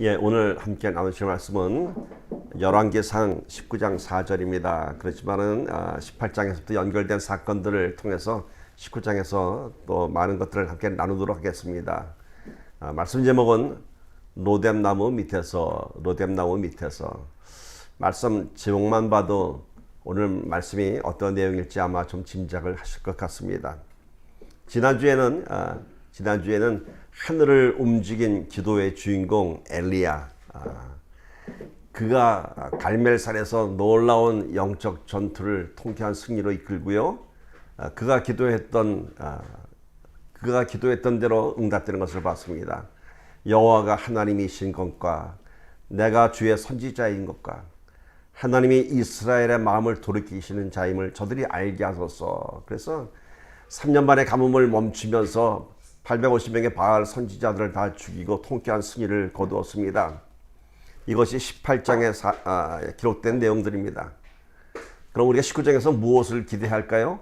예, 오늘 함께 나누실 말씀은 열왕기상 19장 4절입니다. 그렇지만은 18장에서부터 연결된 사건들을 통해서 19장에서 또 많은 것들을 함께 나누도록 하겠습니다. 말씀 제목은 로뎀나무 밑에서 말씀 제목만 봐도 오늘 말씀이 어떤 내용일지 아마 좀 짐작을 하실 것 같습니다. 지난주에는 하늘을 움직인 기도의 주인공 엘리야, 그가 갈멜산에서 놀라운 영적 전투를 통쾌한 승리로 이끌고요, 그가 기도했던 대로 응답되는 것을 봤습니다. 여호와가 하나님이신 것과 내가 주의 선지자인 것과 하나님이 이스라엘의 마음을 돌이키시는 자임을 저들이 알게 하소서. 그래서 3년 만에 가뭄을 멈추면서 850명의 바알 선지자들을 다 죽이고 통쾌한 승리를 거두었습니다. 이것이 18장에 기록된 내용들입니다. 그럼 우리가 19장에서 무엇을 기대할까요?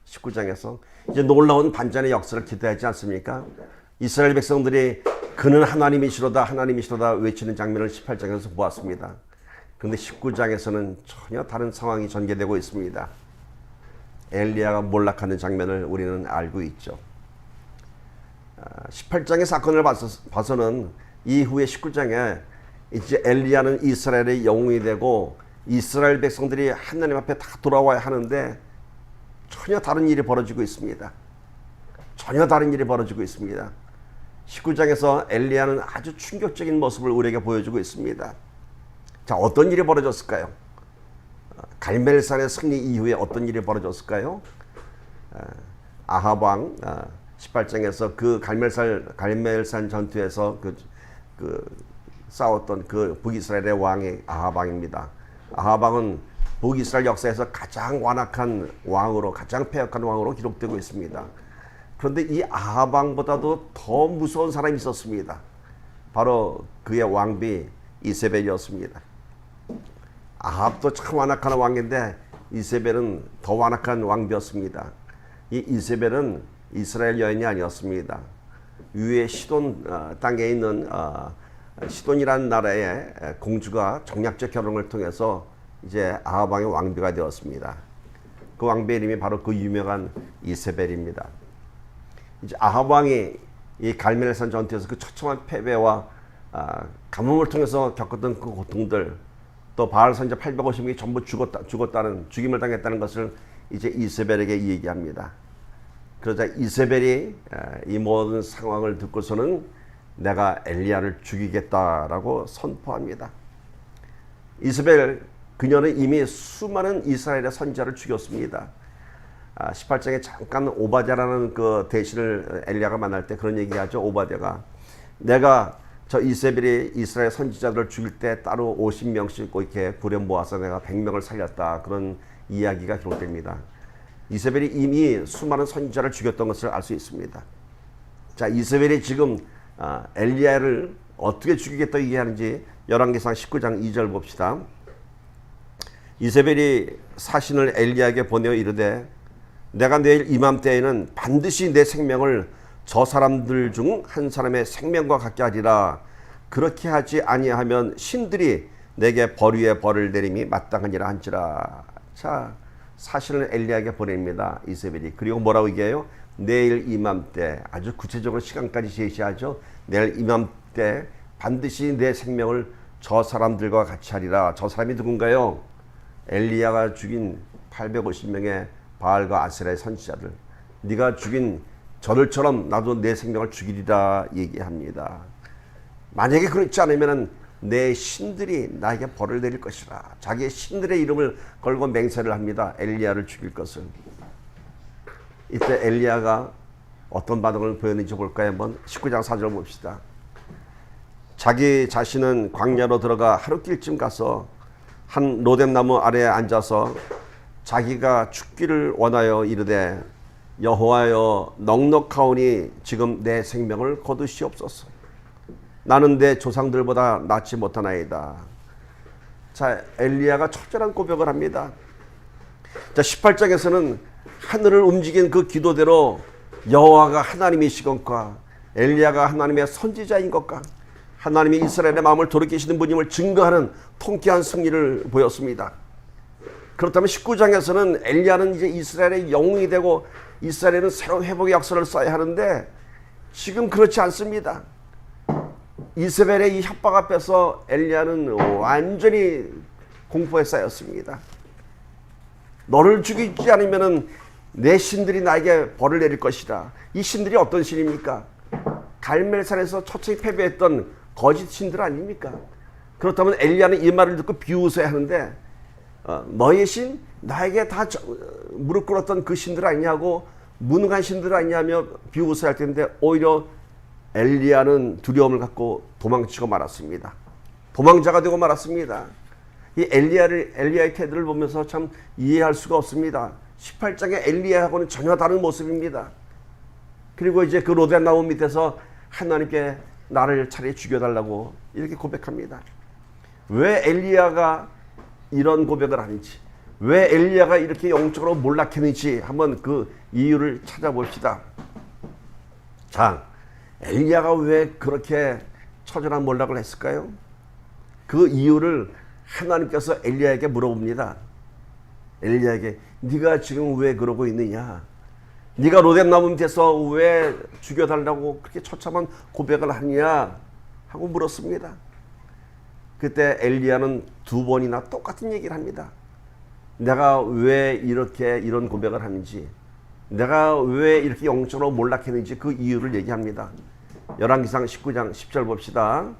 19장에서 이제 놀라운 반전의 역사를 기대하지 않습니까? 이스라엘 백성들이 그는 하나님이시로다 외치는 장면을 18장에서 보았습니다. 그런데 19장에서는 전혀 다른 상황이 전개되고 있습니다. 엘리야가 몰락하는 장면을 우리는 알고 있죠. 18장의 사건을 봐서는 이후에 19장에 이제 엘리야는 이스라엘의 영웅이 되고 이스라엘 백성들이 하나님 앞에 다 돌아와야 하는데 전혀 다른 일이 벌어지고 있습니다. 19장에서 엘리야는 아주 충격적인 모습을 우리에게 보여주고 있습니다. 자, 어떤 일이 벌어졌을까요? 갈멜산의 승리 이후에 어떤 일이 벌어졌을까요? 아합 왕 18장에서 그 갈멜산 전투에서 싸웠던 그 북이스라엘의 왕이 아합 왕입니다. 아합 왕은 북이스라엘 역사에서 가장 완악한 왕으로, 가장 패역한 왕으로 기록되고 있습니다. 그런데 이 아합 왕보다도 더 무서운 사람이 있었습니다. 바로 그의 왕비 이세벨이었습니다. 아합도 참 완악한 왕인데 이세벨은 더 완악한 왕비였습니다. 이 이세벨은 이스라엘 여인이 아니었습니다. 위에 시돈 땅에 있는 시돈이라는 나라의 공주가 정략적 결혼을 통해서 이제 아합 왕의 왕비가 되었습니다. 그 왕비의 이름이 바로 그 유명한 이세벨입니다. 이제 아합 왕이 이 갈멜산 전투에서 그 처참한 패배와 가뭄을 통해서 겪었던 그 고통들, 또 바알 선지자 850명이 전부 죽임을 당했다는 것을 이제 이세벨에게 얘기합니다. 그러자 이세벨이 이 모든 상황을 듣고서는 내가 엘리야를 죽이겠다라고 선포합니다. 이세벨 그녀는 이미 수많은 이스라엘의 선지자를 죽였습니다. 18장에 잠깐 오바댜라는 그 대신을 엘리야가 만날 때 그런 얘기하죠. 오바댜가 내가 저 이세벨이 이스라엘 선지자들을 죽일 때 따로 50명씩 이렇게 부려 모아서 내가 100명을 살렸다, 그런 이야기가 기록됩니다. 이세벨이 이미 수많은 선지자를 죽였던 것을 알 수 있습니다. 자, 이세벨이 지금 엘리야를 어떻게 죽이겠다 얘기하는지 열왕기상 19장 2절 봅시다. 이세벨이 사신을 엘리야에게 보내어 이르되 내가 내일 이맘때에는 반드시 내 생명을 저 사람들 중 한 사람의 생명과 같게 하리라. 그렇게 하지 아니하면 신들이 내게 벌 위에 벌을 내림이 마땅하니라 한지라. 자, 사실은 엘리야에게 보냅니다. 이세벨이. 그리고 뭐라고 얘기해요? 내일 이맘때, 아주 구체적으로 시간까지 제시하죠. 내일 이맘때 반드시 내 생명을 저 사람들과 같이 하리라. 저 사람이 누군가요? 엘리야가 죽인 850명의 바알과 아세라의 선지자들. 네가 죽인 저들처럼 나도 내 생명을 죽이리라 얘기합니다. 만약에 그렇지 않으면 내 신들이 나에게 벌을 내릴 것이라. 자기의 신들의 이름을 걸고 맹세를 합니다. 엘리야를 죽일 것을. 이때 엘리야가 어떤 반응을 보였는지 볼까요? 한번 19장 4절 봅시다. 자기 자신은 광야로 들어가 하루길쯤 가서 한 로뎀나무 아래에 앉아서 자기가 죽기를 원하여 이르되 여호와여 넉넉하오니 지금 내 생명을 거두시옵소서. 나는 내 조상들보다 낫지 못하나이다. 자, 엘리야가 철저한 고백을 합니다. 자, 18장에서는 하늘을 움직인 그 기도대로 여호와가 하나님이시건과 엘리야가 하나님의 선지자인 것과 하나님이 이스라엘의 마음을 돌이키시는 분임을 증거하는 통쾌한 승리를 보였습니다. 그렇다면 19장에서는 엘리야는 이제 이스라엘의 영웅이 되고 이스라엘은 새로운 회복의 역사를 써야 하는데 지금 그렇지 않습니다. 이세벨의 이 협박 앞에서 엘리야는 완전히 공포에 쌓였습니다. 너를 죽이지 않으면 내 신들이 나에게 벌을 내릴 것이다. 이 신들이 어떤 신입니까? 갈멜산에서 초창기 패배했던 거짓 신들 아닙니까? 그렇다면 엘리야는 이 말을 듣고 비웃어야 하는데 너의 신? 나에게 다 무릎 꿇었던 그 신들 아니냐고 무능한 신들 아니냐며 비웃어야 할 텐데 오히려 엘리야는 두려움을 갖고 도망치고 말았습니다. 도망자가 되고 말았습니다. 이 엘리야의 태도를 보면서 참 이해할 수가 없습니다. 18장의 엘리야하고는 전혀 다른 모습입니다. 그리고 이제 그 로데 나무 밑에서 하나님께 나를 차라리 죽여달라고 이렇게 고백합니다. 왜 엘리야가 이런 고백을 하는지, 왜 엘리야가 이렇게 영적으로 몰락했는지 한번 그 이유를 찾아봅시다. 자, 엘리야가 왜 그렇게 처절한 몰락을 했을까요? 그 이유를 하나님께서 엘리야에게 물어봅니다. 엘리야에게 네가 지금 왜 그러고 있느냐? 네가 로뎀나무 밑에서 왜 죽여달라고 그렇게 처참한 고백을 하느냐? 하고 물었습니다. 그때 엘리야는 2번이나 똑같은 얘기를 합니다. 내가 왜 이런 고백을 하는지, 내가 왜 이렇게 영적으로 몰락했는지 그 이유를 얘기합니다. 열왕기상 19장 10절 봅시다.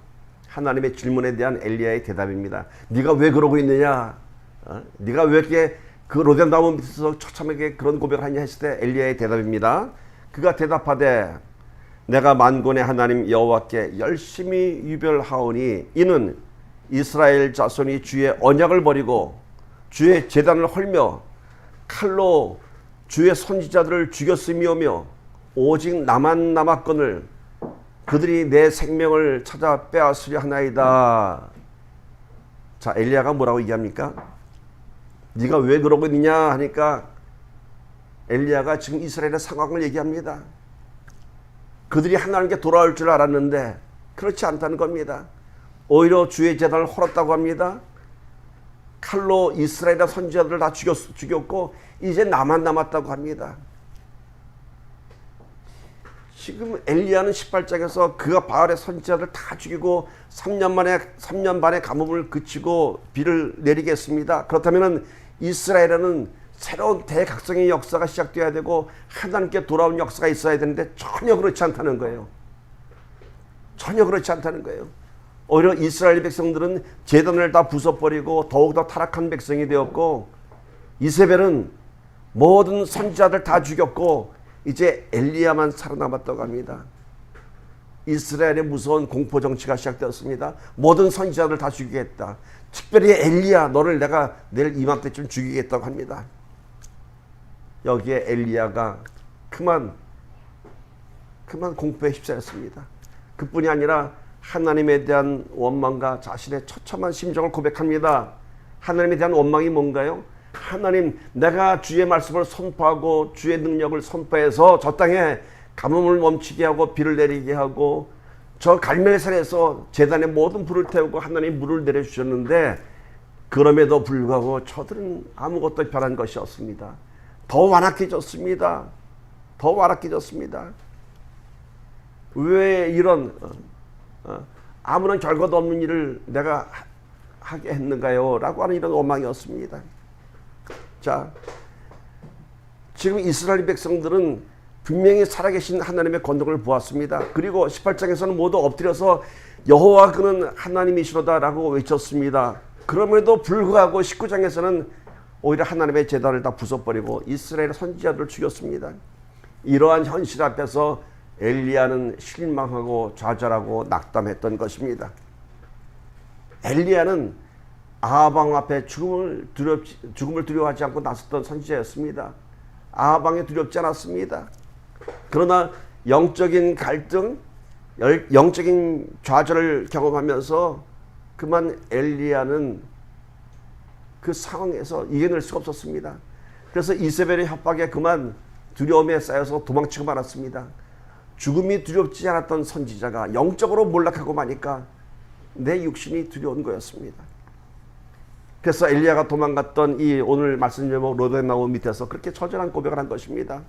하나님의 질문에 대한 엘리야의 대답입니다. 네가 왜 그러고 있느냐? 네가 왜 이렇게 그 로뎀나무 밑에서 처참하게 그런 고백을 하냐 했을 때 엘리야의 대답입니다. 그가 대답하되 내가 만군의 하나님 여호와께 열심히 유별하오니 이는 이스라엘 자손이 주의 언약을 버리고 주의 제단을 헐며 칼로 주의 선지자들을 죽였음이오며 오직 나만 남았거늘 그들이 내 생명을 찾아 빼앗으려 하나이다. 자, 엘리야가 뭐라고 얘기합니까? 네가 왜 그러고 있느냐 하니까 엘리야가 지금 이스라엘의 상황을 얘기합니다. 그들이 하나님께 돌아올 줄 알았는데 그렇지 않다는 겁니다. 오히려 주의 제단을 헐었다고 합니다. 칼로 이스라엘의 선지자들을 다 죽였고 이제 나만 남았다고 합니다. 지금 엘리야는 18장에서 그가 바알의 선지자들 다 죽이고 3년 반의 가뭄을 그치고 비를 내리겠습니다. 그렇다면 이스라엘에는 새로운 대각성의 역사가 시작되어야 되고 하나님께 돌아온 역사가 있어야 되는데 전혀 그렇지 않다는 거예요. 전혀 그렇지 않다는 거예요. 오히려 이스라엘 백성들은 제단을 다 부숴버리고 더욱더 타락한 백성이 되었고 이세벨은 모든 선지자들 다 죽였고 이제 엘리야만 살아남았다고 합니다. 이스라엘의 무서운 공포 정치가 시작되었습니다. 모든 선지자들 다 죽이겠다. 특별히 엘리야 너를 내가 내일 이맘때쯤 죽이겠다고 합니다. 여기에 엘리야가 그만 공포에 휩싸였습니다. 그뿐이 아니라 하나님에 대한 원망과 자신의 처참한 심정을 고백합니다. 하나님에 대한 원망이 뭔가요? 하나님, 내가 주의 말씀을 선포하고 주의 능력을 선포해서 저 땅에 가뭄을 멈추게 하고 비를 내리게 하고 저 갈멜산에서 제단에 모든 불을 태우고 하나님 물을 내려주셨는데 그럼에도 불구하고 저들은 아무것도 변한 것이 없습니다. 더 완악해졌습니다. 더 완악해졌습니다. 왜 이런 아무런 결과도 없는 일을 내가 하게 했는가요? 라고 하는 이런 원망이었습니다. 자, 지금 이스라엘 백성들은 분명히 살아계신 하나님의 권능을 보았습니다. 그리고 18장에서는 모두 엎드려서 여호와 그는 하나님이시로다라고 외쳤습니다. 그럼에도 불구하고 19장에서는 오히려 하나님의 제단을 다 부숴버리고 이스라엘 선지자들을 죽였습니다. 이러한 현실 앞에서 엘리야는 실망하고 좌절하고 낙담했던 것입니다. 엘리야는 아하방 앞에 죽음을 두려워하지 않고 나섰던 선지자였습니다. 아하방에 두렵지 않았습니다. 그러나 영적인 갈등, 영적인 좌절을 경험하면서 그만 엘리야는 그 상황에서 이겨낼 수가 없었습니다. 그래서 이세벨의 협박에 그만 두려움에 쌓여서 도망치고 말았습니다. 죽음이 두렵지 않았던 선지자가 영적으로 몰락하고 마니까 내 육신이 두려운 거였습니다. 그래서 엘리야가 도망갔던 이 오늘 말씀 제목 로뎀나무 밑에서 그렇게 처절한 고백을 한 것입니다.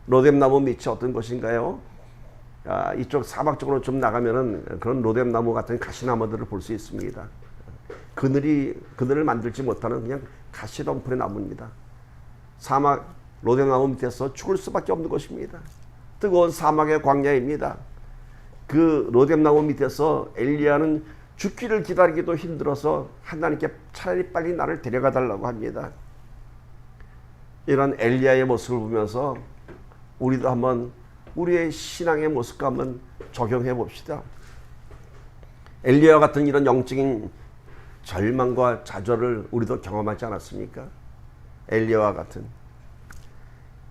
로뎀나무 밑이 어떤 것인가요? 이쪽 사막 쪽으로 좀 나가면은 그런 로뎀나무 같은 가시나무들을 볼 수 있습니다. 그늘을 만들지 못하는 그냥 가시덤불의 나무입니다. 사막 로뎀나무 밑에서 죽을 수밖에 없는 것입니다. 뜨거운 사막의 광야입니다. 그 로뎀나무 밑에서 엘리야는 죽기를 기다리기도 힘들어서 하나님께 차라리 빨리 나를 데려가 달라고 합니다. 이런 엘리야의 모습을 보면서 우리도 한번 우리의 신앙의 모습과 한번 적용해 봅시다. 엘리야와 같은 이런 영적인 절망과 좌절을 우리도 경험하지 않았습니까? 엘리야와 같은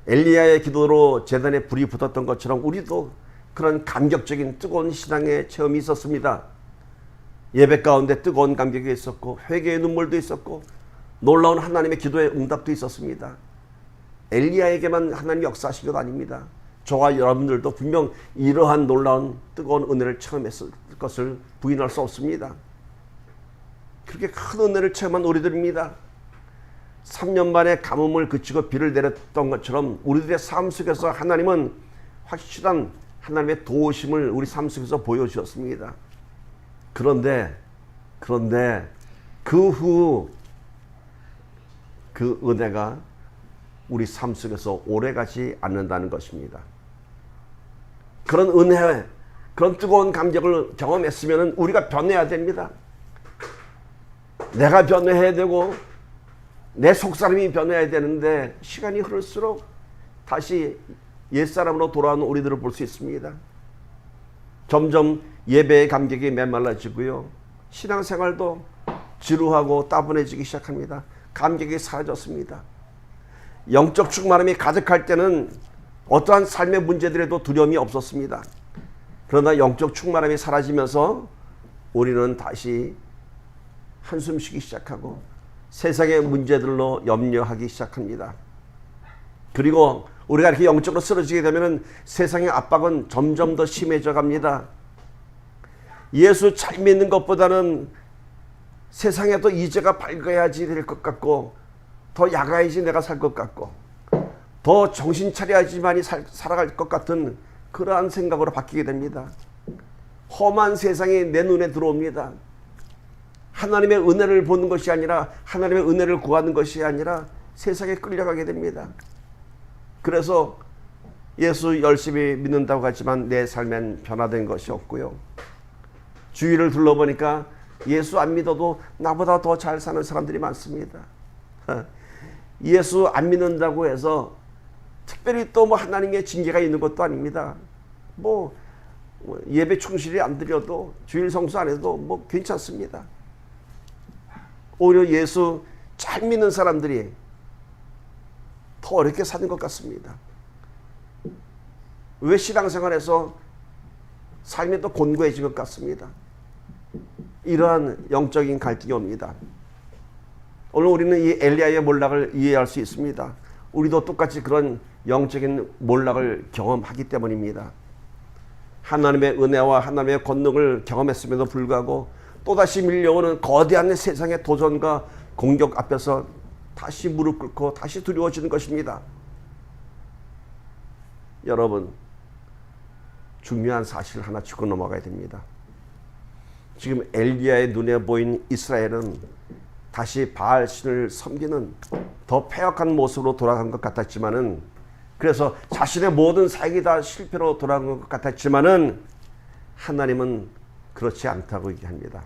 엘리야의 기도로 제단에 불이 붙었던 것처럼 우리도 그런 감격적인 뜨거운 신앙의 체험이 있었습니다. 예배 가운데 뜨거운 감격이 있었고 회개의 눈물도 있었고 놀라운 하나님의 기도의 응답도 있었습니다. 엘리야에게만 하나님이 역사하신 것 아닙니다. 저와 여러분들도 분명 이러한 놀라운 뜨거운 은혜를 체험했을 것을 부인할 수 없습니다. 그렇게 큰 은혜를 체험한 우리들입니다. 3년 만에 가뭄을 그치고 비를 내렸던 것처럼 우리들의 삶 속에서 하나님은 확실한 하나님의 도우심을 우리 삶 속에서 보여주셨습니다. 그런데 그 후 그 은혜가 우리 삶 속에서 오래가지 않는다는 것입니다. 그런 은혜, 그런 뜨거운 감격을 경험했으면 우리가 변해야 됩니다. 내가 변해야 되고 내 속사람이 변해야 되는데 시간이 흐를수록 다시 옛사람으로 돌아오는 우리들을 볼 수 있습니다. 점점 예배의 감격이 메말라지고요. 신앙생활도 지루하고 따분해지기 시작합니다. 감격이 사라졌습니다. 영적 충만함이 가득할 때는 어떠한 삶의 문제들에도 두려움이 없었습니다. 그러나 영적 충만함이 사라지면서 우리는 다시 한숨 쉬기 시작하고 세상의 문제들로 염려하기 시작합니다. 그리고 우리가 이렇게 영적으로 쓰러지게 되면 세상의 압박은 점점 더 심해져 갑니다. 예수 잘 믿는 것보다는 세상에도 이제가 밝아야지 될 것 같고 더 야가야지 내가 살 것 같고 더 정신 차려야지만이 살아갈 것 같은 그러한 생각으로 바뀌게 됩니다. 험한 세상이 내 눈에 들어옵니다. 하나님의 은혜를 보는 것이 아니라 하나님의 은혜를 구하는 것이 아니라 세상에 끌려가게 됩니다. 그래서 예수 열심히 믿는다고 하지만 내 삶엔 변화된 것이 없고요. 주위를 둘러보니까 예수 안 믿어도 나보다 더 잘 사는 사람들이 많습니다. 예수 안 믿는다고 해서 특별히 또 뭐 하나님의 징계가 있는 것도 아닙니다. 뭐 예배 충실히 안 드려도 주일 성수 안 해도 뭐 괜찮습니다. 오히려 예수 잘 믿는 사람들이 더 어렵게 사는 것 같습니다. 왜 신앙생활에서 삶이 더 곤고해진 것 같습니다. 이러한 영적인 갈등이 옵니다. 오늘 우리는 이 엘리야의 몰락을 이해할 수 있습니다. 우리도 똑같이 그런 영적인 몰락을 경험하기 때문입니다. 하나님의 은혜와 하나님의 권능을 경험했음에도 불구하고 또다시 밀려오는 거대한 세상의 도전과 공격 앞에서 다시 무릎 꿇고 다시 두려워지는 것입니다. 여러분, 중요한 사실 하나 짚고 넘어가야 됩니다. 지금 엘리야의 눈에 보인 이스라엘은 다시 바알신을 섬기는 더 패역한 모습으로 돌아간 것 같았지만은, 그래서 자신의 모든 사역이 다 실패로 돌아간 것 같았지만은 하나님은 그렇지 않다고 얘기합니다.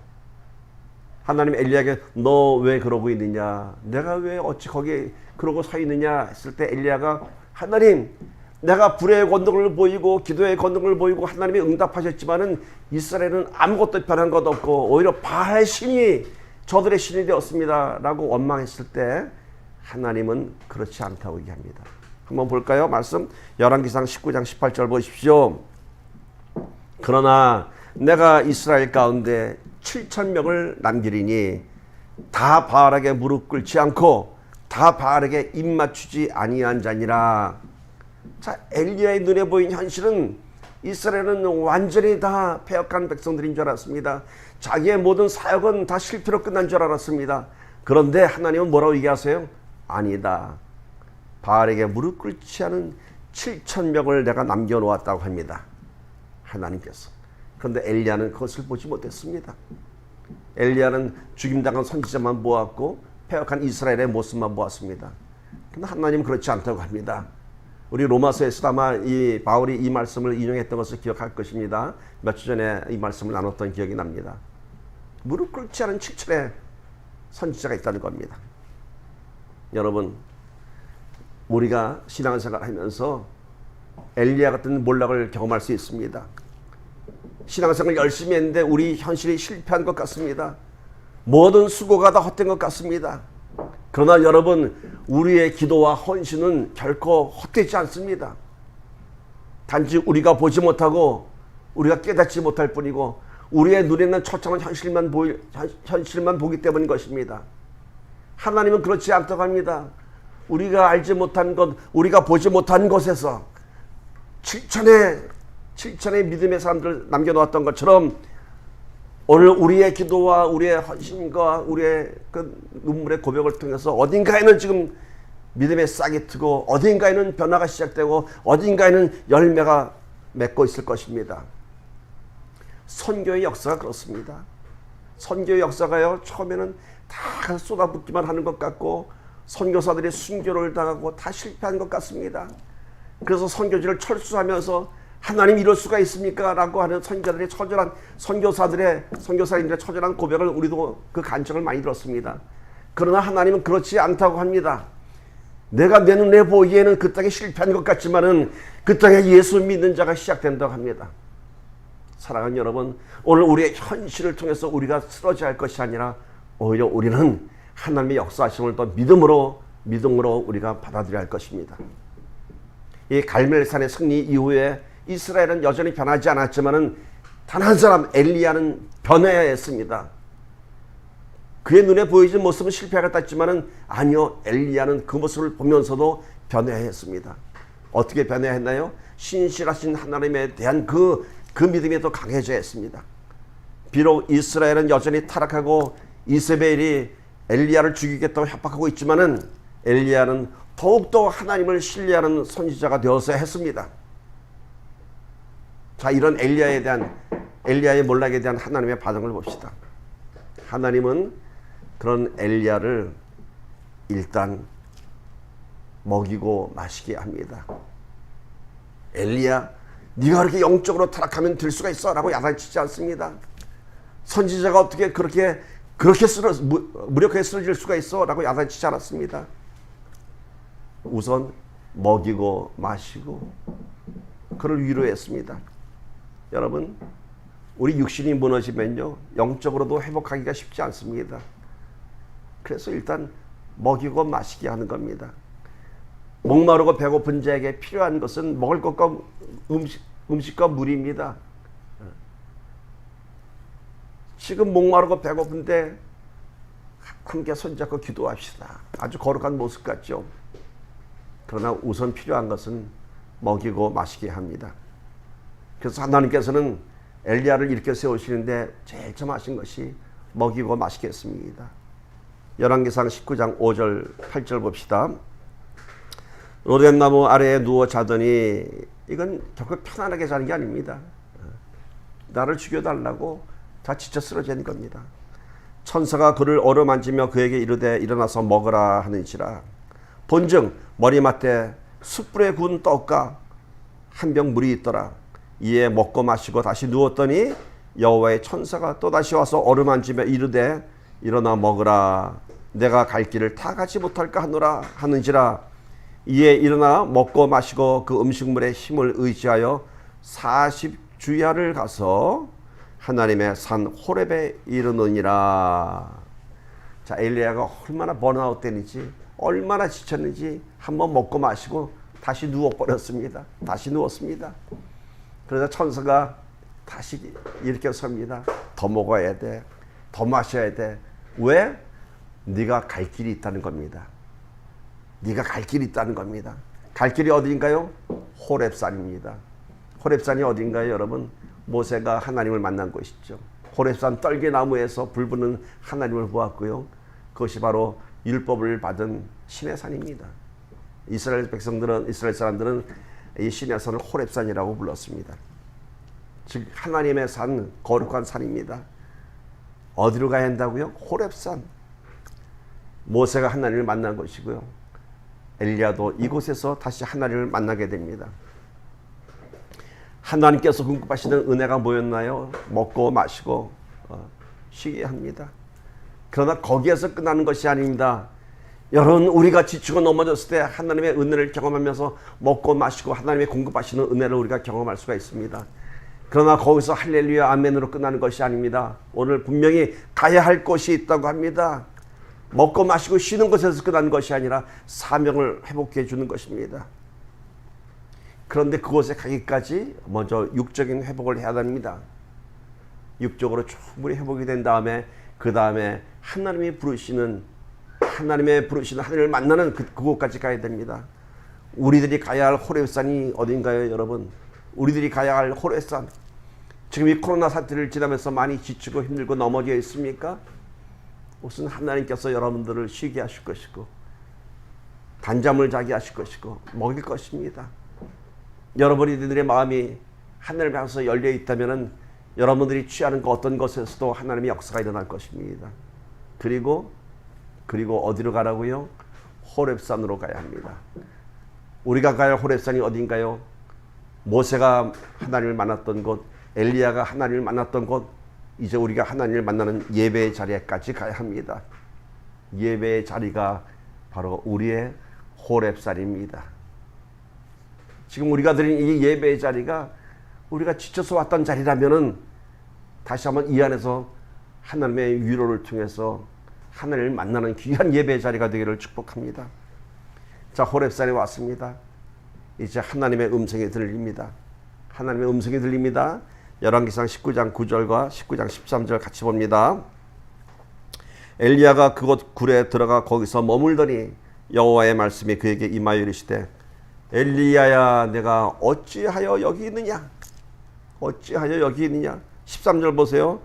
하나님 엘리야에게 너 왜 그러고 있느냐, 내가 왜 어찌 거기에 그러고 서 있느냐 했을 때 엘리야가 하나님, 내가 불의 권능을 보이고 기도의 권능을 보이고 하나님이 응답하셨지만은 이스라엘은 아무것도 변한 것 없고 오히려 바알 신이 저들의 신이 되었습니다 라고 원망했을 때 하나님은 그렇지 않다고 얘기합니다. 한번 볼까요? 말씀 열왕기상 19장 18절 보십시오. 그러나 내가 이스라엘 가운데 7,000명을 남기리니 다 바알에게 무릎 꿇지 않고 다 바알에게 입 맞추지 아니한 자니라. 자, 엘리야의 눈에 보인 현실은 이스라엘은 완전히 다 패역한 백성들인 줄 알았습니다. 자기의 모든 사역은 다 실패로 끝난 줄 알았습니다. 그런데 하나님은 뭐라고 얘기하세요? 아니다. 바알에게 무릎 꿇지 않은 7,000명을 내가 남겨놓았다고 합니다. 하나님께서. 그런데 엘리야는 그것을 보지 못했습니다. 엘리야는 죽임당한 선지자만 보았고 패역한 이스라엘의 모습만 보았습니다. 그런데 하나님은 그렇지 않다고 합니다. 우리 로마서에서도 아마 이 바울이 이 말씀을 인용했던 것을 기억할 것입니다. 몇 주 전에 이 말씀을 나눴던 기억이 납니다. 무릎 꿇지 않은 7천의 선지자가 있다는 겁니다. 여러분, 우리가 신앙생활 하면서 엘리야 같은 몰락을 경험할 수 있습니다. 신앙생활 열심히 했는데 우리 현실이 실패한 것 같습니다. 모든 수고가 다 헛된 것 같습니다. 그러나 여러분, 우리의 기도와 헌신은 결코 헛되지 않습니다. 단지 우리가 보지 못하고 우리가 깨닫지 못할 뿐이고 우리의 눈에는 처참한 현실만 보기 때문인 것입니다. 하나님은 그렇지 않다고 합니다. 우리가 알지 못한 것, 우리가 보지 못한 곳에서 7천의 믿음의 사람들을 남겨놓았던 것처럼 오늘 우리의 기도와 우리의 헌신과 우리의 그 눈물의 고백을 통해서 어딘가에는 지금 믿음의 싹이 트고 어딘가에는 변화가 시작되고 어딘가에는 열매가 맺고 있을 것입니다. 선교의 역사가 그렇습니다. 선교의 역사가요, 처음에는 다 쏟아붓기만 하는 것 같고 선교사들이 순교를 당하고 다 실패한 것 같습니다. 그래서 선교지를 철수하면서 하나님 이럴 수가 있습니까? 라고 하는 선교사들의 처절한 선교사님들의 처절한 고백을 우리도 그 간청을 많이 들었습니다. 그러나 하나님은 그렇지 않다고 합니다. 내가 내 눈에 보기에는 그 땅에 실패한 것 같지만은 그 땅에 예수 믿는 자가 시작된다고 합니다. 사랑하는 여러분, 오늘 우리의 현실을 통해서 우리가 쓰러져야 할 것이 아니라 오히려 우리는 하나님의 역사하심을 더 믿음으로 우리가 받아들여야 할 것입니다. 이 갈멜산의 승리 이후에 이스라엘은 여전히 변하지 않았지만은 단 한 사람 엘리야는 변해했습니다. 그의 눈에 보이지 모습은 실패하겠다 했지만은 아니요, 엘리야는 그 모습을 보면서도 변해했습니다. 어떻게 변해했나요? 신실하신 하나님에 대한 그 믿음이 더 강해져 했습니다. 비록 이스라엘은 여전히 타락하고 이세벨이 엘리야를 죽이겠다고 협박하고 있지만은 엘리야는 더욱더 하나님을 신뢰하는 선지자가 되어서 했습니다. 자, 이런 엘리야의 몰락에 대한 하나님의 반응을 봅시다. 하나님은 그런 엘리야를 일단 먹이고 마시게 합니다. 엘리야, 네가 그렇게 영적으로 타락하면 될 수가 있어? 라고 야단치지 않습니다. 선지자가 어떻게 그렇게 무력하게 쓰러질 수가 있어? 라고 야단치지 않았습니다. 우선 먹이고 마시고 그를 위로했습니다. 여러분, 우리 육신이 무너지면요, 영적으로도 회복하기가 쉽지 않습니다. 그래서 일단 먹이고 마시게 하는 겁니다. 목마르고 배고픈 자에게 필요한 것은 먹을 것과 음식과 물입니다. 지금 목마르고 배고픈데 함께 손잡고 기도합시다. 아주 거룩한 모습 같죠? 그러나 우선 필요한 것은 먹이고 마시게 합니다. 그래서 하나님께서는 엘리야를 일으켜 세우시는데 제일 처음 하신 것이 먹이고 마시게 했습니다. 열왕기상 19장 5절 8절 봅시다. 로뎀나무 아래에 누워 자더니, 이건 결코 편안하게 자는 게 아닙니다. 나를 죽여달라고 다 지쳐 쓰러지는 겁니다. 천사가 그를 어루만지며 그에게 이르되 일어나서 먹으라 하는지라. 본즉 머리맡에 숯불에 구운 떡과 한 병 물이 있더라. 이에 먹고 마시고 다시 누웠더니 여호와의 천사가 또다시 와서 어루만지며 이르되 일어나 먹으라. 내가 갈 길을 다 가지 못할까 하노라 하는지라. 이에 일어나 먹고 마시고 그 음식물의 힘을 의지하여 40주야를 가서 하나님의 산 호렙에 이르느니라. 자, 엘리야가 얼마나 번아웃 됐는지, 얼마나 지쳤는지 한번 먹고 마시고 다시 누워버렸습니다. 다시 누웠습니다. 그러자 천사가 다시 일으켜 섭니다. 더 먹어야 돼. 더 마셔야 돼. 왜? 네가 갈 길이 있다는 겁니다. 네가 갈 길이 있다는 겁니다. 갈 길이 어디인가요? 호렙산입니다. 호렙산이 어딘가요, 여러분? 모세가 하나님을 만난 곳이죠. 호렙산 떨기나무에서 불부는 하나님을 보았고요. 그것이 바로 율법을 받은 신의 산입니다. 이스라엘 사람들은 이 신의 산을 호렙산이라고 불렀습니다. 즉 하나님의 산, 거룩한 산입니다. 어디로 가야 한다고요? 호렙산. 모세가 하나님을 만난 것이고요. 엘리야도 이곳에서 다시 하나님을 만나게 됩니다. 하나님께서 공급하시는 은혜가 뭐였나요? 먹고 마시고 쉬게 합니다. 그러나 거기에서 끝나는 것이 아닙니다. 여러분, 우리가 지치고 넘어졌을 때 하나님의 은혜를 경험하면서 먹고 마시고 하나님의 공급하시는 은혜를 우리가 경험할 수가 있습니다. 그러나 거기서 할렐루야 아멘으로 끝나는 것이 아닙니다. 오늘 분명히 가야 할 곳이 있다고 합니다. 먹고 마시고 쉬는 것에서 끝나는 것이 아니라 사명을 회복해 주는 것입니다. 그런데 그곳에 가기까지 먼저 육적인 회복을 해야 합니다. 육적으로 충분히 회복이 된 다음에 그 다음에 하나님의 부르시는 하나님을 만나는 그곳까지 가야 됩니다. 우리들이 가야 할 호렙산이 어딘가요, 여러분? 우리들이 가야 할 호렙산. 지금 이 코로나 사태를 지나면서 많이 지치고 힘들고 넘어져 있습니까? 무슨 하나님께서 여러분들을 쉬게 하실 것이고 단잠을 자게 하실 것이고 먹일 것입니다. 여러분들의 마음이 하늘을 향해서 열려 있다면 여러분들이 취하는 그 어떤 것에서도 하나님의 역사가 일어날 것입니다. 그리고 어디로 가라고요? 호렙산으로 가야 합니다. 우리가 가야 할 호렙산이 어딘가요? 모세가 하나님을 만났던 곳, 엘리야가 하나님을 만났던 곳, 이제 우리가 하나님을 만나는 예배의 자리에까지 가야 합니다. 예배의 자리가 바로 우리의 호렙산입니다. 지금 우리가 드린 이 예배의 자리가 우리가 지쳐서 왔던 자리라면은 다시 한번 이 안에서 하나님의 위로를 통해서 하나님을 만나는 귀한 예배의 자리가 되기를 축복합니다. 자, 호렙산에 왔습니다. 이제 하나님의 음성이 들립니다. 하나님의 음성이 들립니다. 열왕기상 19장 9절과 19장 13절 같이 봅니다. 엘리야가 그곳 굴에 들어가 거기서 머물더니 여호와의 말씀이 그에게 임하여 이르시되 엘리야야 내가 어찌하여 여기 있느냐? 어찌하여 여기 있느냐? 13절 보세요.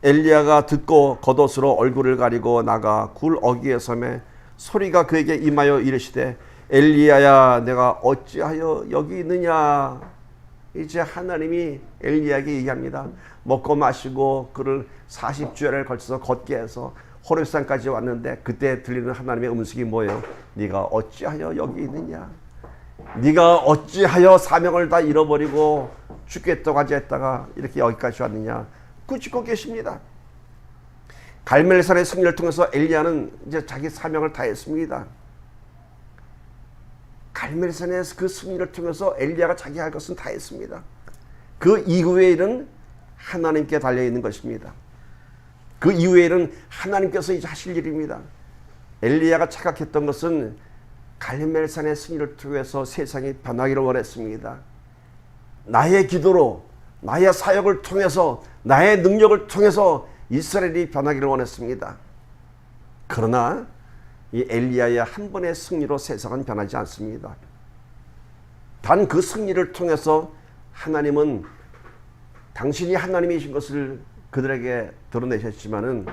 엘리야가 듣고 겉옷으로 얼굴을 가리고 나가 굴 어귀에 서매 소리가 그에게 임하여 이르시되 엘리야야 내가 어찌하여 여기 있느냐? 이제 하나님이 엘리야에게 얘기합니다. 먹고 마시고 그를 40주야를 걸쳐서 걷게 해서 호렙산까지 왔는데 그때 들리는 하나님의 음성이 뭐예요? 네가 어찌하여 여기 있느냐? 네가 어찌하여 사명을 다 잃어버리고 죽겠다고 하지 했다가 이렇게 여기까지 왔느냐? 꾸짖고 계십니다. 갈멜산의 승리를 통해서 엘리야는 이제 자기 사명을 다했습니다. 갈멜산의 그 승리를 통해서 엘리야가 자기 할 것은 다 했습니다. 그 이후의 일은 하나님께 달려있는 것입니다. 그 이후의 일은 하나님께서 이제 하실 일입니다. 엘리야가 착각했던 것은 갈멜산의 승리를 통해서 세상이 변하기를 원했습니다. 나의 기도로 나의 사역을 통해서 나의 능력을 통해서 이스라엘이 변하기를 원했습니다. 그러나 이 엘리야의 한 번의 승리로 세상은 변하지 않습니다. 단 그 승리를 통해서 하나님은 당신이 하나님이신 것을 그들에게 드러내셨지만은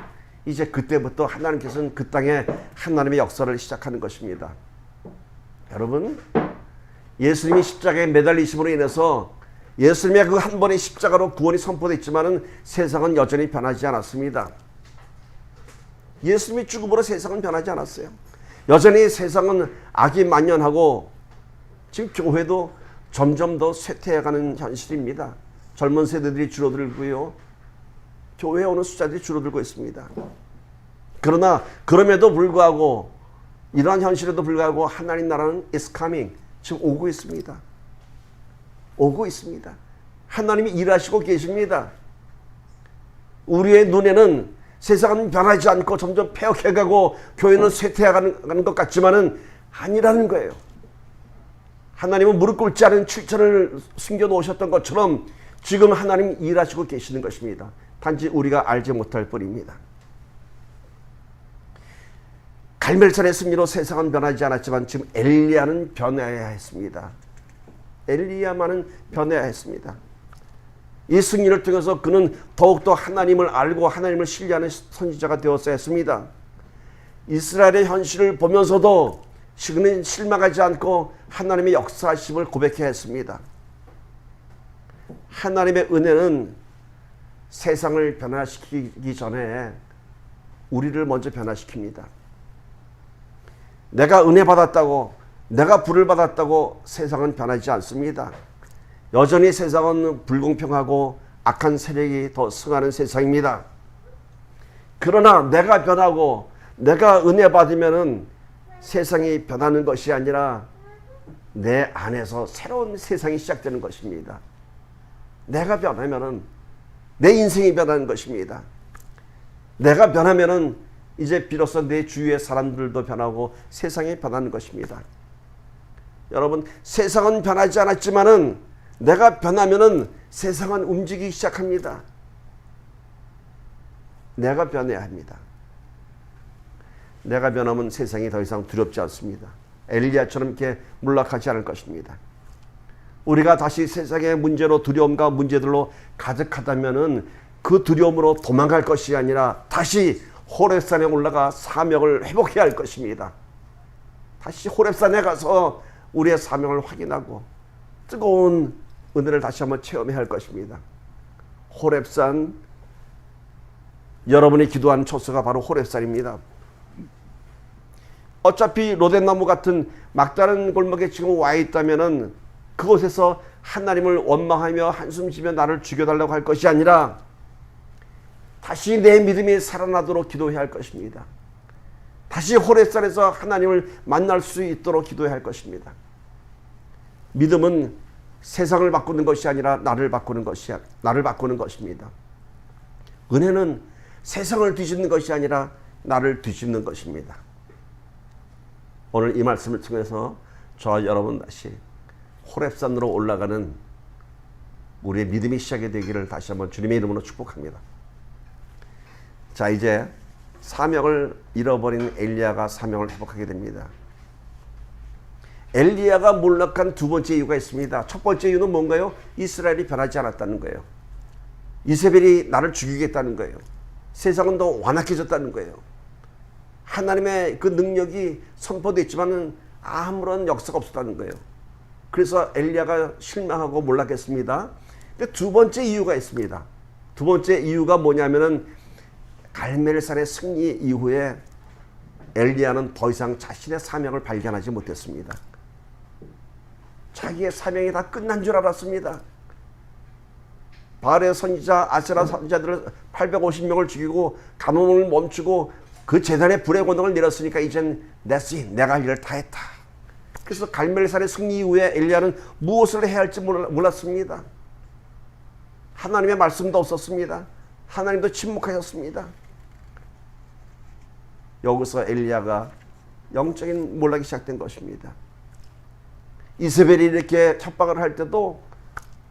이제 그때부터 하나님께서는 그 땅에 하나님의 역사를 시작하는 것입니다. 여러분, 예수님이 십자가에 매달리심으로 인해서 예수님의 그 한 번의 십자가로 구원이 선포됐지만은 세상은 여전히 변하지 않았습니다. 예수님의 죽음으로 세상은 변하지 않았어요. 여전히 세상은 악이 만연하고 지금 교회도 점점 더 쇠퇴해가는 현실입니다. 젊은 세대들이 줄어들고요. 교회에 오는 숫자들이 줄어들고 있습니다. 그러나 그럼에도 불구하고 이러한 현실에도 불구하고 하나님 나라는 is coming, 지금 오고 있습니다. 오고 있습니다. 하나님이 일하시고 계십니다. 우리의 눈에는 세상은 변하지 않고 점점 폐역해가고 교회는 쇠퇴해가는 것 같지만은 아니라는 거예요. 하나님은 무릎 꿇지 않은 7천을 숨겨놓으셨던 것처럼 지금 하나님 일하시고 계시는 것입니다. 단지 우리가 알지 못할 뿐입니다. 갈멜산의 승리로 세상은 변하지 않았지만 지금 엘리야는 변해야 했습니다. 엘리야만은 변해야 했습니다. 이 승리를 통해서 그는 더욱더 하나님을 알고 하나님을 신뢰하는 선지자가 되었어야 했습니다. 이스라엘의 현실을 보면서도 그는 실망하지 않고 하나님의 역사하심을 고백해야 했습니다. 하나님의 은혜는 세상을 변화시키기 전에 우리를 먼저 변화시킵니다. 내가 은혜 받았다고, 내가 불을 받았다고 세상은 변하지 않습니다. 여전히 세상은 불공평하고 악한 세력이 더 승하는 세상입니다. 그러나 내가 변하고 내가 은혜 받으면은 세상이 변하는 것이 아니라 내 안에서 새로운 세상이 시작되는 것입니다. 내가 변하면은 내 인생이 변하는 것입니다. 내가 변하면은 이제 비로소 내 주위의 사람들도 변하고 세상이 변하는 것입니다. 여러분, 세상은 변하지 않았지만은 내가 변하면은 세상은 움직이기 시작합니다. 내가 변해야 합니다. 내가 변하면 세상이 더 이상 두렵지 않습니다. 엘리야처럼 이렇게 몰락하지 않을 것입니다. 우리가 다시 세상의 문제로 두려움과 문제들로 가득하다면은 그 두려움으로 도망갈 것이 아니라 다시 호렙산에 올라가 사명을 회복해야 할 것입니다. 다시 호렙산에 가서 우리의 사명을 확인하고 뜨거운 은혜를 다시 한번 체험해야 할 것입니다. 호렙산, 여러분이 기도한 초소가 바로 호렙산입니다. 어차피 로뎀나무 같은 막다른 골목에 지금 와 있다면은 그곳에서 하나님을 원망하며 한숨쉬며 나를 죽여달라고 할 것이 아니라 다시 내 믿음이 살아나도록 기도해야 할 것입니다. 다시 호렙산에서 하나님을 만날 수 있도록 기도해야 할 것입니다. 믿음은 세상을 바꾸는 것이 아니라 나를 바꾸는 것입니다. 은혜는 세상을 뒤집는 것이 아니라 나를 뒤집는 것입니다. 오늘 이 말씀을 통해서 저와 여러분 다시 호렙산으로 올라가는 우리의 믿음이 시작이 되기를 다시 한번 주님의 이름으로 축복합니다. 자, 이제 사명을 잃어버린 엘리야가 사명을 회복하게 됩니다. 엘리야가 몰락한 두 번째 이유가 있습니다. 첫 번째 이유는 뭔가요? 이스라엘이 변하지 않았다는 거예요. 이세벨이 나를 죽이겠다는 거예요. 세상은 더 완악해졌다는 거예요. 하나님의 그 능력이 선포됐지만 아무런 역사가 없었다는 거예요. 그래서 엘리야가 실망하고 몰락했습니다. 근데 두 번째 이유가 있습니다. 두 번째 이유가 뭐냐면은 갈멜산의 승리 이후에 엘리야는 더 이상 자신의 사명을 발견하지 못했습니다. 자기의 사명이 다 끝난 줄 알았습니다. 바알의 선지자, 아세라 선지자들을 850명을 죽이고 간음을 멈추고 그 제단에 불의 권능을 내렸으니까 이젠 내가 할 일을 다 했다. 그래서 갈멜산의 승리 이후에 엘리야는 무엇을 해야 할지 몰랐습니다. 하나님의 말씀도 없었습니다. 하나님도 침묵하셨습니다. 여기서 엘리야가 영적인 몰락이 시작된 것입니다. 이세벨이 이렇게 협박을 할 때도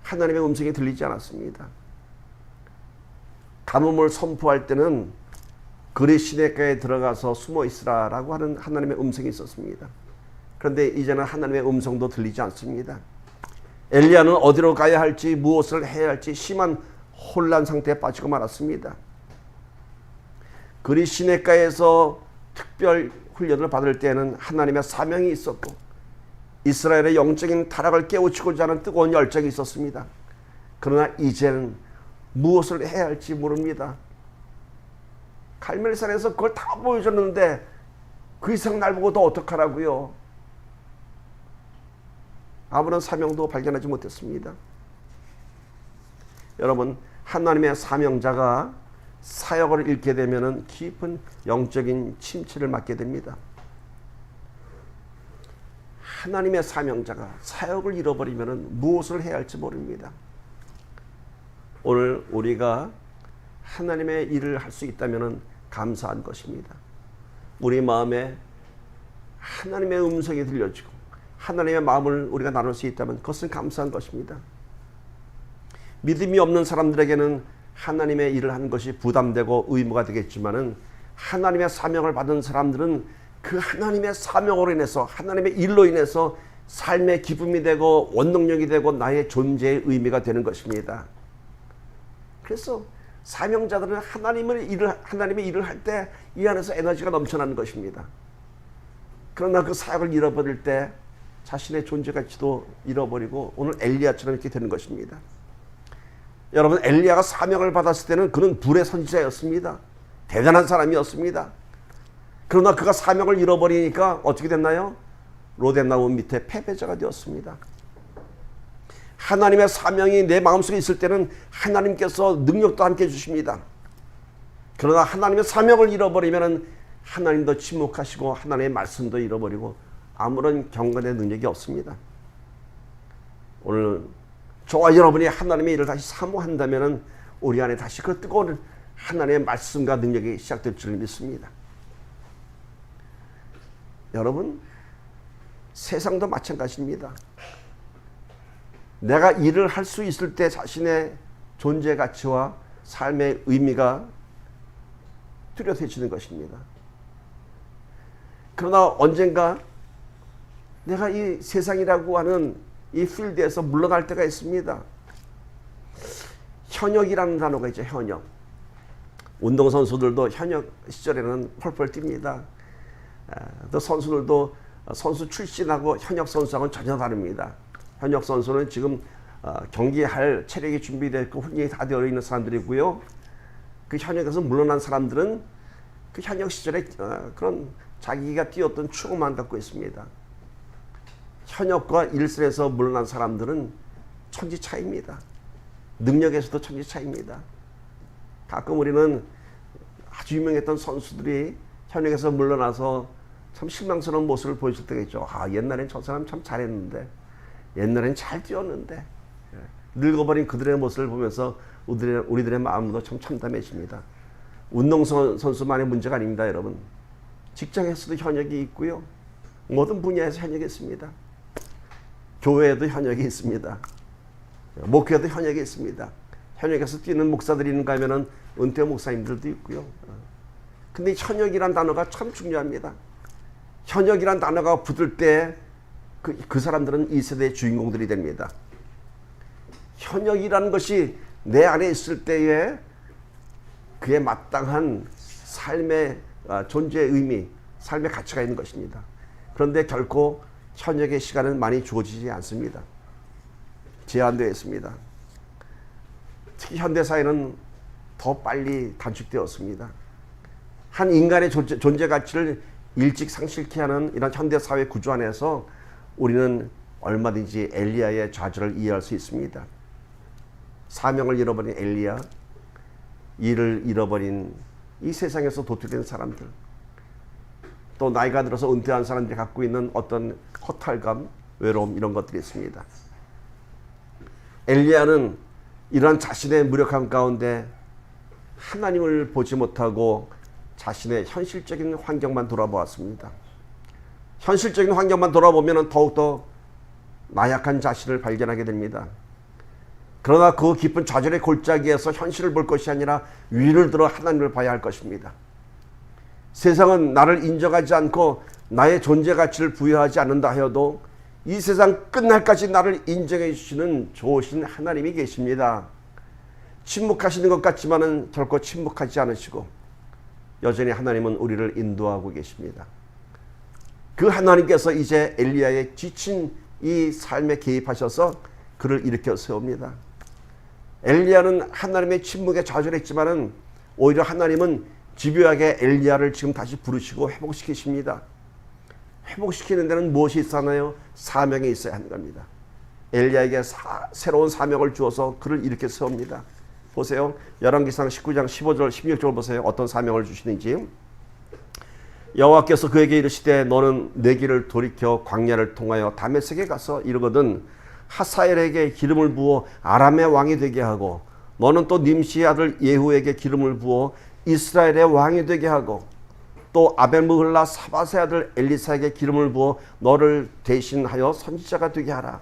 하나님의 음성이 들리지 않았습니다. 가뭄을 선포할 때는 그리 시내가에 들어가서 숨어 있으라라고 하는 하나님의 음성이 있었습니다. 그런데 이제는 하나님의 음성도 들리지 않습니다. 엘리야는 어디로 가야 할지 무엇을 해야 할지 심한 혼란 상태에 빠지고 말았습니다. 그리 시내가에서 특별 훈련을 받을 때는 하나님의 사명이 있었고 이스라엘의 영적인 타락을 깨우치고자 하는 뜨거운 열정이 있었습니다. 그러나 이제는 무엇을 해야 할지 모릅니다. 갈멜산에서 그걸 다 보여줬는데 그 이상 날 보고 더 어떡하라고요. 아무런 사명도 발견하지 못했습니다. 여러분, 하나님의 사명자가 사역을 잃게 되면 깊은 영적인 침체를 맞게 됩니다. 하나님의 사명자가 사역을 잃어버리면 무엇을 해야 할지 모릅니다. 오늘 우리가 하나님의 일을 할 수 있다면 감사한 것입니다. 우리 마음에 하나님의 음성이 들려지고 하나님의 마음을 우리가 나눌 수 있다면 그것은 감사한 것입니다. 믿음이 없는 사람들에게는 하나님의 일을 하는 것이 부담되고 의무가 되겠지만은 하나님의 사명을 받은 사람들은 그 하나님의 사명으로 인해서 하나님의 일로 인해서 삶의 기쁨이 되고 원동력이 되고 나의 존재의 의미가 되는 것입니다. 그래서 사명자들은 하나님의 일을 할 때 이 안에서 에너지가 넘쳐나는 것입니다. 그러나 그 사역을 잃어버릴 때 자신의 존재 가치도 잃어버리고 오늘 엘리야처럼 이렇게 되는 것입니다. 여러분, 엘리야가 사명을 받았을 때는 그는 불의 선지자였습니다. 대단한 사람이었습니다. 그러나 그가 사명을 잃어버리니까 어떻게 됐나요? 로뎀나무 밑에 패배자가 되었습니다. 하나님의 사명이 내 마음속에 있을 때는 하나님께서 능력도 함께 주십니다. 그러나 하나님의 사명을 잃어버리면 하나님도 침묵하시고 하나님의 말씀도 잃어버리고 아무런 경건의 능력이 없습니다. 오늘 저와 여러분이 하나님의 일을 다시 사모한다면 우리 안에 다시 그 뜨거운 하나님의 말씀과 능력이 시작될 줄 믿습니다. 여러분, 세상도 마찬가지입니다. 내가 일을 할 수 있을 때 자신의 존재 가치와 삶의 의미가 뚜렷해지는 것입니다. 그러나 언젠가 내가 이 세상이라고 하는 이 필드에서 물러날 때가 있습니다. 현역이라는 단어가 있죠. 현역. 운동선수들도 현역 시절에는 펄펄 뜁니다. 또 선수들도 선수 출신하고 현역 선수하고는 전혀 다릅니다. 현역 선수는 지금 경기할 체력이 준비되어 있고 훈련이 다 되어 있는 사람들이고요. 그 현역에서 물러난 사람들은 그 현역 시절에 그런 자기가 뛰었던 추억만 갖고 있습니다. 현역과 일선에서 물러난 사람들은 천지 차이입니다. 능력에서도 천지 차이입니다. 가끔 우리는 아주 유명했던 선수들이 현역에서 물러나서 참 실망스러운 모습을 보여줄 때가 있죠. 옛날엔 저 사람 참 잘했는데, 옛날엔 잘 뛰었는데, 늙어버린 그들의 모습을 보면서 우리들의 마음도 참 참담해집니다. 운동선수만의 문제가 아닙니다, 여러분. 직장에서도 현역이 있고요. 모든 분야에서 현역이 있습니다. 교회에도 현역이 있습니다. 목회에도 현역이 있습니다. 현역에서 뛰는 목사들이 있는가 하면은 은퇴 목사님들도 있고요. 근데 현역이란 단어가 참 중요합니다. 현역이란 단어가 붙을 때 그 사람들은 이 세대의 주인공들이 됩니다. 현역이라는 것이 내 안에 있을 때에 그에 마땅한 삶의 존재의 의미, 삶의 가치가 있는 것입니다. 그런데 결코 현역의 시간은 많이 주어지지 않습니다. 제한되어 있습니다. 특히 현대사회는 더 빨리 단축되었습니다. 한 인간의 존재 가치를 일찍 상실케 하는 이런 현대사회 구조 안에서 우리는 얼마든지 엘리야의 좌절을 이해할 수 있습니다. 사명을 잃어버린 엘리야, 일을 잃어버린 이 세상에서 도태된 사람들, 또 나이가 들어서 은퇴한 사람들이 갖고 있는 어떤 허탈감, 외로움 이런 것들이 있습니다. 엘리야는 이러한 자신의 무력함 가운데 하나님을 보지 못하고 자신의 현실적인 환경만 돌아보았습니다. 현실적인 환경만 돌아보면 더욱더 나약한 자신을 발견하게 됩니다. 그러나 그 깊은 좌절의 골짜기에서 현실을 볼 것이 아니라 위를 들어 하나님을 봐야 할 것입니다. 세상은 나를 인정하지 않고 나의 존재 가치를 부여하지 않는다 하여도 이 세상 끝날까지 나를 인정해 주시는 좋으신 하나님이 계십니다. 침묵하시는 것 같지만은 결코 침묵하지 않으시고 여전히 하나님은 우리를 인도하고 계십니다. 그 하나님께서 이제 엘리야의 지친 이 삶에 개입하셔서 그를 일으켜 세웁니다. 엘리야는 하나님의 침묵에 좌절했지만은 오히려 하나님은 집요하게 엘리야를 지금 다시 부르시고 회복시키십니다. 회복시키는 데는 무엇이 있었나요? 사명이 있어야 하는 겁니다. 엘리야에게 새로운 사명을 주어서 그를 일으켜 세웁니다. 보세요. 열왕기상 19장 15절 16절 보세요. 어떤 사명을 주시는지. 여호와께서 그에게 이르시되 너는 내 길을 돌이켜 광야를 통하여 다메섹에 가서 이르거든 하사엘에게 기름을 부어 아람의 왕이 되게 하고 너는 또 님시의 아들 예후에게 기름을 부어 이스라엘의 왕이 되게 하고 또 아벨므홀라 사밧의 아들 엘리사에게 기름을 부어 너를 대신하여 선지자가 되게 하라.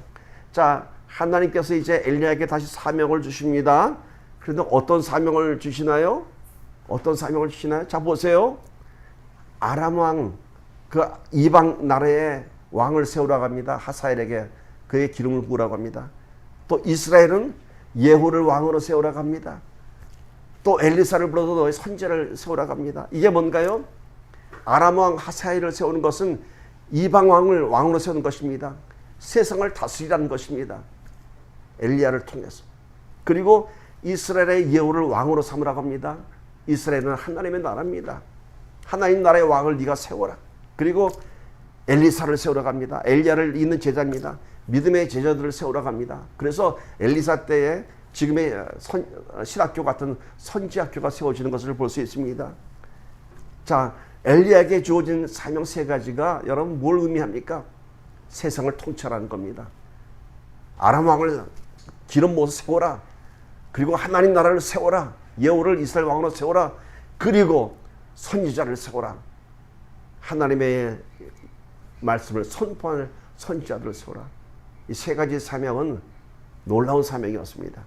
자, 하나님께서 이제 엘리야에게 다시 사명을 주십니다. 그런데 어떤 사명을 주시나요? 어떤 사명을 주시나요? 자, 보세요. 아람 왕, 그 이방 나라의 왕을 세우라고 합니다. 하사엘에게 그의 기름을 부으라고 합니다. 또 이스라엘은 예후를 왕으로 세우라고 합니다. 또 엘리사를 불러서 너의 선지자를 세우라고 합니다. 이게 뭔가요? 아람 왕 하사엘을 세우는 것은 이방 왕을 왕으로 세우는 것입니다. 세상을 다스리라는 것입니다. 엘리야를 통해서. 그리고 이스라엘의 예후를 왕으로 삼으라고 합니다. 이스라엘은 하나님의 나라입니다. 하나님 나라의 왕을 네가 세워라. 그리고 엘리사를 세우라고 합니다. 엘리야를 잇는 제자입니다. 믿음의 제자들을 세우라고 합니다. 그래서 엘리사 때에 지금의 신학교 같은 선지학교가 세워지는 것을 볼 수 있습니다. 자, 엘리야에게 주어진 사명 세 가지가 여러분 뭘 의미합니까? 세상을 통찰하는 겁니다. 아람 왕을 기름 부어서 세워라. 그리고 하나님 나라를 세워라. 예후를 이스라엘 왕으로 세워라. 그리고 선지자를 세워라. 하나님의 말씀을 선포할 선지자들을 세워라. 이 세 가지 사명은 놀라운 사명이었습니다.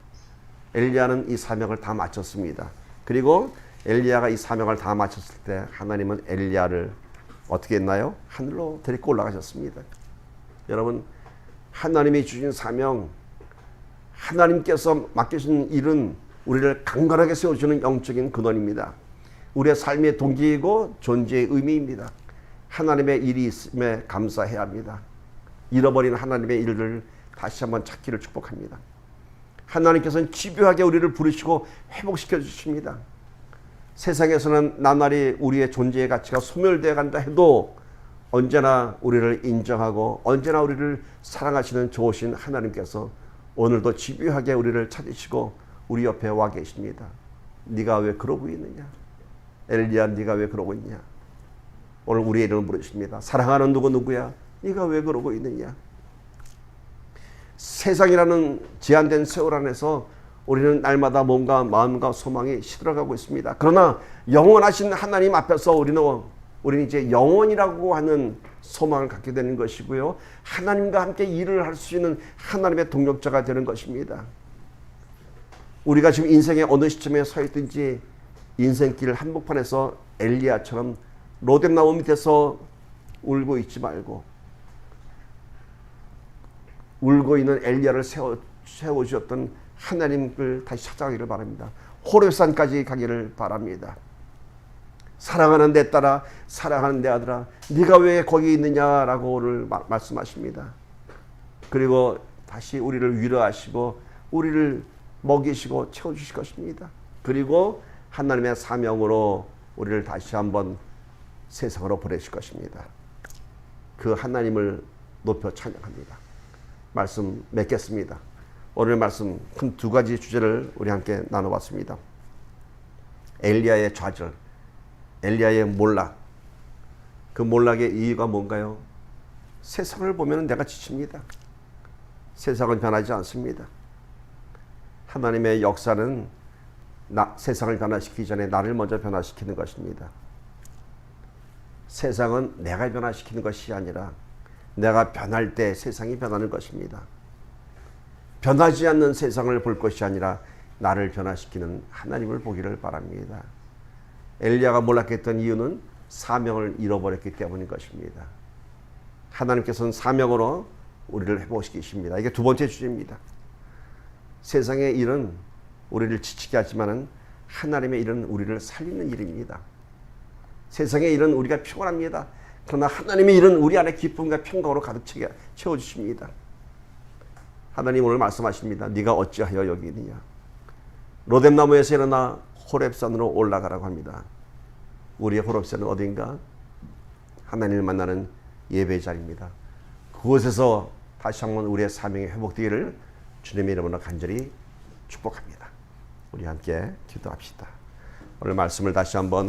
엘리야는 이 사명을 다 마쳤습니다. 그리고 엘리야가 이 사명을 다 마쳤을 때 하나님은 엘리야를 어떻게 했나요? 하늘로 데리고 올라가셨습니다. 여러분, 하나님이 주신 사명, 하나님께서 맡기신 일은 우리를 강건하게 세워주는 영적인 근원입니다. 우리의 삶의 동기이고 존재의 의미입니다. 하나님의 일이 있음에 감사해야 합니다. 잃어버린 하나님의 일을 다시 한번 찾기를 축복합니다. 하나님께서는 집요하게 우리를 부르시고 회복시켜 주십니다. 세상에서는 나날이 우리의 존재의 가치가 소멸되어 간다 해도 언제나 우리를 인정하고 언제나 우리를 사랑하시는 좋으신 하나님께서 오늘도 집요하게 우리를 찾으시고 우리 옆에 와 계십니다. 네가 왜 그러고 있느냐? 엘리야, 네가 왜 그러고 있냐? 오늘 우리의 이름을 부르십니다. 사랑하는 누구야? 네가 왜 그러고 있느냐? 세상이라는 제한된 세월 안에서 우리는 날마다 몸과 마음과 소망이 시들어가고 있습니다. 그러나 영원하신 하나님 앞에서 우리는 이제 영원이라고 하는 소망을 갖게 되는 것이고요. 하나님과 함께 일을 할 수 있는 하나님의 동력자가 되는 것입니다. 우리가 지금 인생의 어느 시점에 서 있든지 인생길 한복판에서 엘리야처럼 로뎀나무 밑에서 울고 있지 말고 울고 있는 엘리야를 세워주셨던 하나님을 다시 찾아가기를 바랍니다. 호렙산까지 가기를 바랍니다. 사랑하는 내 딸아, 사랑하는 내 아들아, 네가 왜 거기 있느냐라고 오늘 말씀하십니다. 그리고 다시 우리를 위로하시고 우리를 먹이시고 채워주실 것입니다. 그리고 하나님의 사명으로 우리를 다시 한번 세상으로 보내실 것입니다. 그 하나님을 높여 찬양합니다. 말씀 맺겠습니다. 오늘 말씀 큰 두 가지 주제를 우리 함께 나눠봤습니다. 엘리야의 좌절, 엘리야의 몰락. 그 몰락의 이유가 뭔가요? 세상을 보면 내가 지칩니다. 세상은 변하지 않습니다. 하나님의 역사는 세상을 변화시키기 전에 나를 먼저 변화시키는 것입니다. 세상은 내가 변화시키는 것이 아니라 내가 변할 때 세상이 변하는 것입니다. 변하지 않는 세상을 볼 것이 아니라 나를 변화시키는 하나님을 보기를 바랍니다. 엘리야가 몰락했던 이유는 사명을 잃어버렸기 때문인 것입니다. 하나님께서는 사명으로 우리를 회복시키십니다. 이게 두 번째 주제입니다. 세상의 일은 우리를 지치게 하지만 하나님의 일은 우리를 살리는 일입니다. 세상의 일은 우리가 피곤합니다. 그러나 하나님의 일은 우리 안에 기쁨과 평강으로 가득 채워주십니다. 하나님 오늘 말씀하십니다. 네가 어찌하여 여기 있느냐? 로뎀나무에서 일어나 호렙산으로 올라가라고 합니다. 우리의 호렙산은 어딘가? 하나님을 만나는 예배 자리입니다. 그곳에서 다시 한번 우리의 사명이 회복되기를 주님의 이름으로 간절히 축복합니다. 우리 함께 기도합시다. 오늘 말씀을 다시 한번